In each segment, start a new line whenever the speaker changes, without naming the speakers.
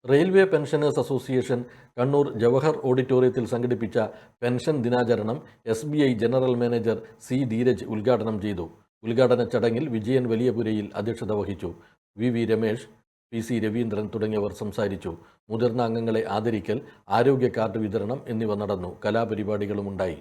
Railway pensioners association Kannur Jawahar ഓഡിറ്റോറിയത്തിൽ സംഘടിപ്പിച്ച pension ദിനാചരണം SBI general manager C. Dheeraj ഉദ്ഘാടനം ചെയ്തു. ഉദ്ഘാടന ചടങ്ങിൽ വിജയൻ വലിയപുരയിൽ അധ്യക്ഷത വഹിച്ചു. VV രമേശ്, PC രവീന്ദ്രൻ തുടങ്ങിയവർ സംസാരിച്ചു. മുതിർന്ന അംഗങ്ങളെ ആദരിക്കൽ, ആരോഗ്യ കാർഡ് വിതരണം എന്നിവ നടന്നു. കലാപരിപാടികളുമുണ്ടായി.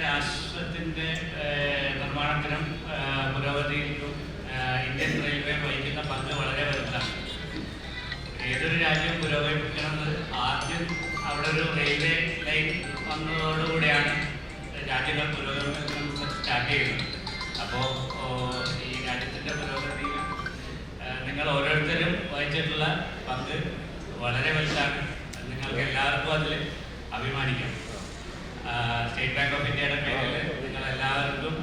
രാഷ്ട്രത്തിൻ്റെ നിർമ്മാണത്തിനും പുരോഗതിയിലും ഇന്ത്യൻ റെയിൽവേ വഹിക്കുന്ന പങ്ക് വളരെ വലുതാണ്. ഏതൊരു രാജ്യവും പുരോഗമിക്കണമെന്നത് ആദ്യം അവിടെ ഒരു റെയിൽവേ ലൈൻ വന്നതോടുകൂടിയാണ് രാജ്യങ്ങൾ പുരോഗമനം സ്റ്റാർട്ട് ചെയ്യുന്നത്. അപ്പോൾ ഈ രാജ്യത്തിൻ്റെ പുരോഗതിയിൽ നിങ്ങൾ ഓരോരുത്തരും വഹിച്ചിട്ടുള്ള പങ്ക് വളരെ വലുതാണ്. നിങ്ങൾക്ക് എല്ലാവർക്കും അതിൽ അഭിമാനിക്കാം. സ്റ്റേറ്റ് ബാങ്ക് ഓഫ് ഇന്ത്യയുടെ പേരിൽ നിങ്ങൾ എല്ലാവർക്കും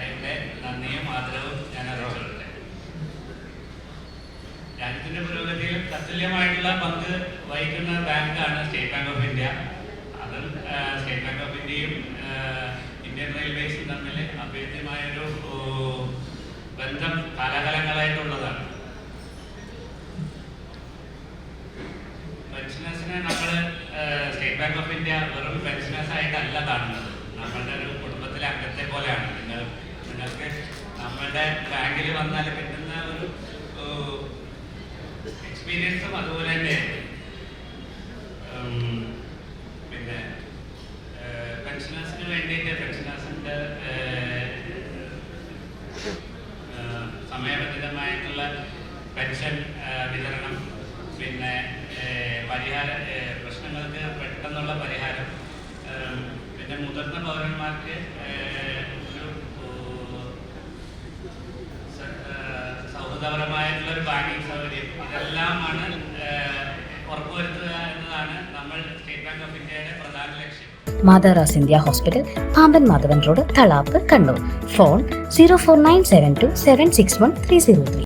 എൻ്റെ നന്ദിയും ആദരവും ഞാൻ അറിയിച്ചിട്ടുണ്ട്. രാജ്യത്തിൻ്റെ പുരോഗതിയിൽ തത്തുല്യമായിട്ടുള്ള പങ്ക് വഹിക്കുന്ന ബാങ്കാണ് സ്റ്റേറ്റ് ബാങ്ക് ഓഫ് ഇന്ത്യ. അതും സ്റ്റേറ്റ് ബാങ്ക് ഓഫ് ഇന്ത്യയും ഇന്ത്യൻ റെയിൽവേസും തമ്മിൽ അഭേദ്യമായൊരു ബന്ധം കാലാകാലങ്ങളായിട്ടുള്ളതാണ്. പെൻഷനേഴ്സിനെ നമ്മൾ സ്റ്റേറ്റ് ബാങ്ക് ഓഫ് ഇന്ത്യ വെറും പെൻഷനേഴ്സ് ആയിട്ടല്ല കാണുന്നത്. നമ്മളുടെ ഒരു കുടുംബത്തിലെ അംഗത്തെ പോലെയാണ്. നിങ്ങൾക്ക് നമ്മളുടെ ബാങ്കിൽ വന്നാൽ കിട്ടുന്ന ഒരു എക്സ്പീരിയൻസും അതുപോലെ തന്നെ പിന്നെ പെൻഷനേഴ്സിന് വേണ്ടിയിട്ട് പെൻഷനേഴ്സിൻ്റെ സമയബന്ധിതമായിട്ടുള്ള പെൻഷൻ വിതരണം, പിന്നെ പ്രശ്നങ്ങൾക്ക് പെട്ടെന്നുള്ള പരിഹാരം, പിന്നെ മുതിർന്ന പൗരന്മാർക്ക് ഒരു സൗഹൃദപരമായിട്ടുള്ളൊരു ബാങ്കിങ് സൗകര്യം, ഇതെല്ലാമാണ് ഉറപ്പുവരുത്തുക എന്നതാണ് നമ്മൾ സ്റ്റേറ്റ് ബാങ്ക് ഓഫ് ഇന്ത്യയുടെ പ്രധാന ലക്ഷ്യം.
മാതാറാസ് India hospital, Pamban Madhavan road, Thalap, Kannur. Phone 04972 761 303.